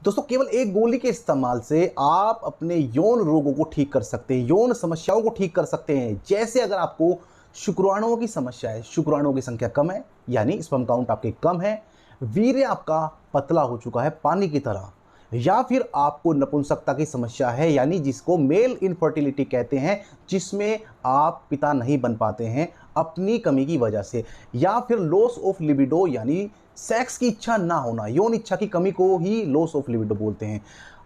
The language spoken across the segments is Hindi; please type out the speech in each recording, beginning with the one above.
दोस्तों केवल एक गोली के इस्तेमाल से आप अपने यौन रोगों को ठीक कर सकते हैं, यौन समस्याओं को ठीक कर सकते हैं। जैसे अगर आपको शुक्राणुओं की समस्या है, शुक्राणुओं की संख्या कम है यानी स्पर्म काउंट आपके कम है, वीर्य आपका पतला हो चुका है पानी की तरह, या फिर आपको नपुंसकता की समस्या है यानी जिसको मेल इनफर्टिलिटी कहते हैं, जिसमें आप पिता नहीं बन पाते हैं अपनी कमी की वजह से, या फिर लॉस ऑफ लिबिडो यानी सेक्स की इच्छा ना होना, यौन इच्छा की कमी को ही लॉस ऑफ लिबिडो बोलते हैं।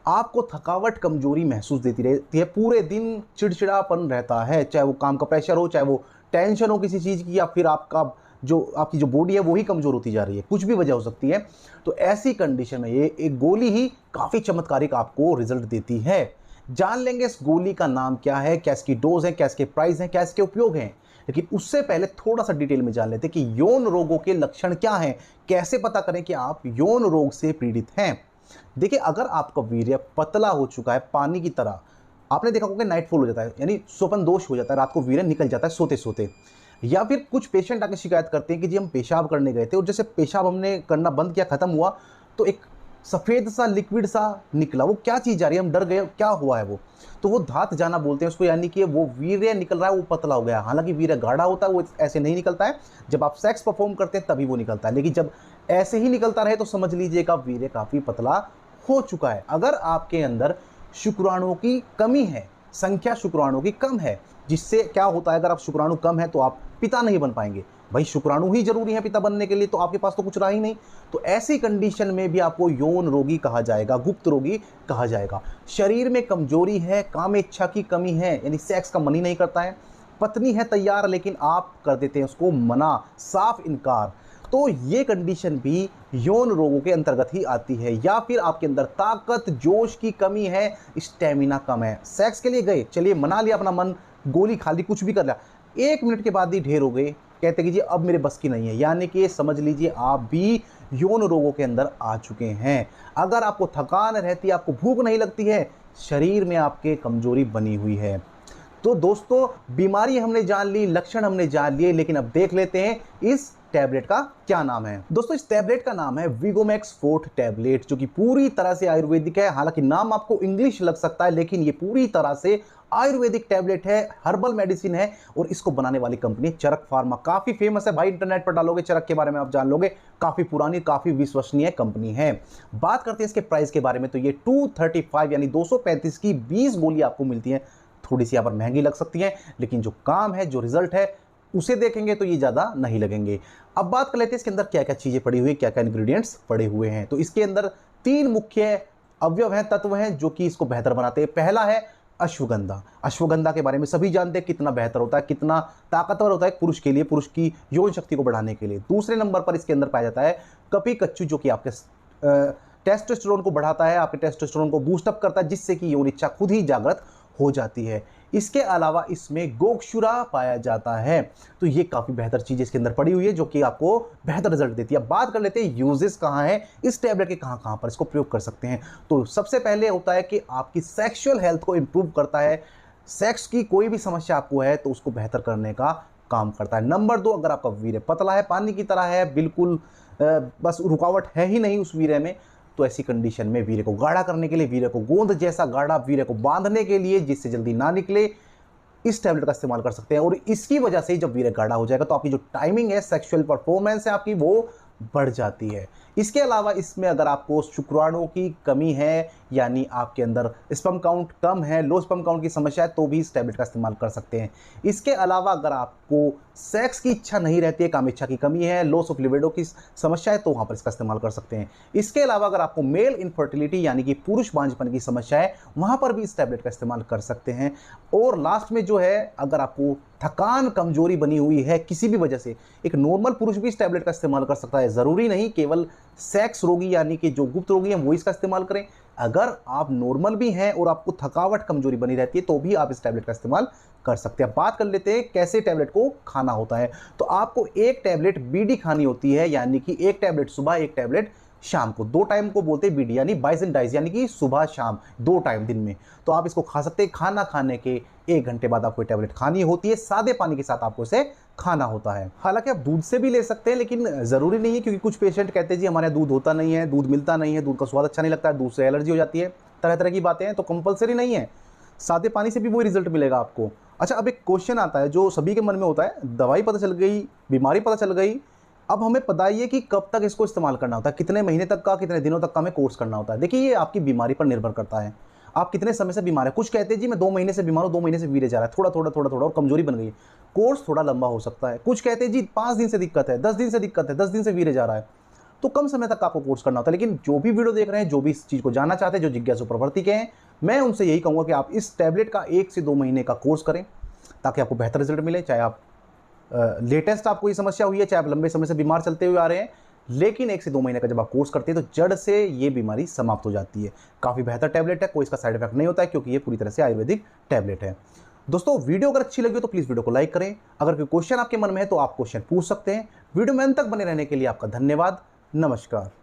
आपको थकावट कमजोरी महसूस देती रहती है, पूरे दिन चिड़चिड़ापन रहता है, चाहे वो काम का प्रेशर हो, चाहे वो टेंशन हो किसी चीज़ की, या फिर आपकी जो बॉडी है वो ही कमज़ोर होती जा रही है, कुछ भी वजह हो सकती है। तो ऐसी कंडीशन में ये एक गोली ही काफ़ी चमत्कारिक आपको रिजल्ट देती है। जान लेंगे इस गोली का नाम क्या है, क्या इसकी डोज है, क्या इसके प्राइस हैं, क्या इसके उपयोग हैं। लेकिन उससे पहले थोड़ा सा डिटेल में जान लेते हैं कि यौन रोगों के लक्षण क्या हैं, कैसे पता करें कि आप यौन रोग से पीड़ित हैं। देखिए, अगर आपका वीर्य पतला हो चुका है पानी की तरह, आपने देखा होगा नाइटफॉल हो जाता है यानी स्वप्न दोष हो जाता है, रात को वीर्य निकल जाता है सोते सोते, या फिर कुछ पेशेंट आके शिकायत करते हैं कि जी हम पेशाब करने गए थे और जैसे पेशाब हमने करना बंद किया, खत्म हुआ, तो एक सफ़ेद सा लिक्विड सा निकला। वो क्या चीज़ जा रही है, हम डर गए, क्या हुआ है वो, तो वो धात जाना बोलते हैं उसको, यानी कि वो वीर्य निकल रहा है, वो पतला हो गया। हालांकि वीर्य गाढ़ा होता है, वो ऐसे नहीं निकलता है, जब आप सेक्स परफॉर्म करते हैं तभी वो निकलता है, लेकिन जब ऐसे ही निकलता रहे तो समझ लीजिएगा वीर्य काफ़ी पतला हो चुका है। अगर आपके अंदर शुक्राणुओं की कमी है, संख्या शुक्राणुओं की कम है, जिससे क्या होता है, अगर आप शुक्राणु कम है तो आप पिता नहीं बन पाएंगे। भाई शुक्राणु ही जरूरी है पिता बनने के लिए, तो आपके पास तो कुछ रहा ही नहीं। तो ऐसी कंडीशन में भी आपको यौन रोगी कहा जाएगा, गुप्त रोगी कहा जाएगा। शरीर में कमजोरी है, काम इच्छा की कमी है यानी सेक्स का मन ही नहीं करता है, पत्नी है तैयार लेकिन आप कर देते हैं उसको मना, साफ इनकार, तो ये कंडीशन भी यौन रोगों के अंतर्गत ही आती है। या फिर आपके अंदर ताकत जोश की कमी है, स्टेमिना कम है, सेक्स के लिए गए, चलिए मना लिया अपना मन, गोली खा ली, कुछ भी कर लिया, 1 मिनट के बाद ही ढेर हो गए, कहते कि जी अब मेरे बस की नहीं है, यानी कि समझ लीजिए आप भी यौन रोगों के अंदर आ चुके हैं। अगर आपको थकान रहती है, आपको भूख नहीं लगती है, शरीर में आपके कमजोरी बनी हुई है। तो दोस्तों बीमारी हमने जान ली, लक्षण हमने जान लिए, लेकिन अब देख लेते हैं इस टैबलेट का क्या नाम है। दोस्तों इस टैबलेट का नाम है विगोमैक्स फोर्ट टैबलेट, जो कि पूरी तरह से आयुर्वेदिक है। हालांकि नाम आपको इंग्लिश लग सकता है, लेकिन ये पूरी तरह से आयुर्वेदिक टैबलेट है, हर्बल मेडिसिन है, और इसको बनाने वाली कंपनी चरक फार्मा, काफी फेमस है भाई, इंटरनेट पर डालोगे चरक के बारे में आप जान लोगे, काफी पुरानी काफी विश्वसनीय कंपनी है। बात करते हैं इसके प्राइस के बारे में, तो ये 235 यानी 235 की 20 गोली आपको मिलती है। थोड़ी सी यहाँ पर महंगी लग सकती है, लेकिन जो काम है, जो रिजल्ट है, उसे देखेंगे तो ये ज़्यादा नहीं लगेंगे। अब बात कर लेते हैं इसके अंदर क्या क्या चीज़ें पड़ी हुई है, क्या क्या इंग्रेडिएंट्स पड़े हुए हैं। तो इसके अंदर 3 मुख्य अवयव हैं, तत्व हैं, जो कि इसको बेहतर बनाते हैं। पहला है अश्वगंधा। अश्वगंधा के बारे में सभी जानते हैं कितना बेहतर होता है, कितना ताकतवर होता है पुरुष के लिए, पुरुष की यौन शक्ति को बढ़ाने के लिए। दूसरे नंबर पर इसके अंदर पाया जाता है कपी कच्चू, जो कि आपके टेस्टोस्टेरोन को बढ़ाता है, आपके टेस्टोस्टेरोन को बूस्टअप करता है, जिससे कि यौन इच्छा खुद ही जागृत हो जाती है। इसके अलावा इसमें गोक्षुरा पाया जाता है, तो ये काफ़ी बेहतर चीज़ इसके अंदर पड़ी हुई है, जो कि आपको बेहतर रिजल्ट देती है। बात कर लेते हैं यूजेस कहाँ है इस टैबलेट के, कहाँ पर इसको प्रयोग कर सकते हैं। तो सबसे पहले होता है कि आपकी सेक्सुअल हेल्थ को इंप्रूव करता है, सेक्स की कोई भी समस्या आपको है तो उसको बेहतर करने का काम करता है। नंबर 2, अगर आपका वीर्य पतला है, पानी की तरह है, बिल्कुल बस रुकावट है ही नहीं उस वीर्य में, तो ऐसी कंडीशन में वीर्य को गाढ़ा करने के लिए, वीर्य को गोंद जैसा गाढ़ा वीर्य को बांधने के लिए, जिससे जल्दी ना निकले, इस टैबलेट का इस्तेमाल कर सकते हैं। और इसकी वजह से जब वीर्य गाढ़ा हो जाएगा तो आपकी जो टाइमिंग है, सेक्सुअल परफॉर्मेंस है आपकी, वो बढ़ जाती है। इसके अलावा इसमें अगर आपको शुक्राणुओं की कमी है, यानी आपके अंदर स्पर्म काउंट कम है, लो स्पर्म काउंट की समस्या है, तो भी इस टैबलेट का इस्तेमाल कर सकते हैं। इसके अलावा अगर आपको सेक्स की इच्छा नहीं रहती है, काम इच्छा की कमी है, लॉस ऑफ लिबिडो की समस्या है, तो वहाँ पर इसका इस्तेमाल कर सकते हैं। इसके अलावा अगर आपको मेल इनफर्टिलिटी यानी कि पुरुष बांझपन की समस्या है, वहाँ पर भी इस टैबलेट का इस्तेमाल कर सकते हैं। और लास्ट में जो है, अगर आपको थकान कमजोरी बनी हुई है किसी भी वजह से, एक नॉर्मल पुरुष भी इस टैबलेट का इस्तेमाल कर सकता है, ज़रूरी नहीं केवल सेक्स रोगी यानी कि जो गुप्त रोगी हैं वो इसका इस्तेमाल करें। अगर आप नॉर्मल भी हैं और आपको थकावट कमजोरी बनी रहती है तो भी आप इस टैबलेट का इस्तेमाल कर सकते हैं। बात कर लेते हैं कैसे टैबलेट को खाना होता है। तो आपको एक टैबलेट बीडी खानी होती है, यानी कि एक टैबलेट सुबह, एक टैबलेट शाम को, 2 टाइम को बोलते हैं बीडी, यानी बाइस एंड डाइज, यानी कि सुबह शाम 2 टाइम दिन में। तो आप इसको खा सकते हैं। खाना खाने के 1 घंटे बाद आपको टैबलेट खानी होती है, सादे पानी के साथ आपको इसे खाना होता है। हालांकि आप दूध से भी ले सकते हैं, लेकिन ज़रूरी नहीं है, क्योंकि कुछ पेशेंट कहते हैं जी हमारे यहाँ दूध होता नहीं है, दूध मिलता नहीं है, दूध का स्वाद अच्छा नहीं लगता है, दूध से एलर्जी हो जाती है, तरह तरह की बातें हैं। तो कंपलसरी नहीं है, सादे पानी से भी वही रिजल्ट मिलेगा आपको। अच्छा, अब एक क्वेश्चन आता है जो सभी के मन में होता है, दवाई पता चल गई, बीमारी पता चल गई, अब हमें बताइए कि कब तक इसको इस्तेमाल करना होता है, कितने महीने तक का, कितने दिनों तक का हमें कोर्स करना होता है। देखिए, ये आपकी बीमारी पर निर्भर करता है, आप कितने समय से बीमार है। कुछ कहते हैं जी मैं 2 महीने से बीमार हूँ, 2 महीने से वीरे जा रहा है, थोड़ा थोड़ा थोड़ा थोड़ा और कमजोरी बन गई है। कोर्स थोड़ा लंबा हो सकता है। कुछ कहते हैं जी 5 दिन से दिक्कत है, 10 दिन से दिक्कत है, 10 दिन से वीरे जा रहा है, तो कम समय तक आपको कोर्स करना होता है। लेकिन जो भी वीडियो देख रहे हैं, जो भी इस चीज़ को जानना चाहते हैं, जो जिज्ञासु प्रवृत्ति के हैं, मैं उनसे यही कहूँगा कि आप इस टैबलेट का 1 से 2 महीने का कोर्स करें, ताकि आपको बेहतर रिजल्ट मिले। चाहे आप लेटेस्ट आपको ये समस्या हुई है, चाहे आप लंबे समय से बीमार चलते हुए आ रहे हैं, लेकिन 1 से 2 महीने का जब आप कोर्स करते हैं तो जड़ से ये बीमारी समाप्त हो जाती है। काफ़ी बेहतर टैबलेट है, कोई इसका साइड इफेक्ट नहीं होता है, क्योंकि ये पूरी तरह से आयुर्वेदिक टैबलेट है। दोस्तों, वीडियो अगर अच्छी लगी हो तो प्लीज़ वीडियो को लाइक करें। अगर कोई क्वेश्चन आपके मन में है तो आप क्वेश्चन पूछ सकते हैं। वीडियो में अंत तक बने रहने के लिए आपका धन्यवाद। नमस्कार।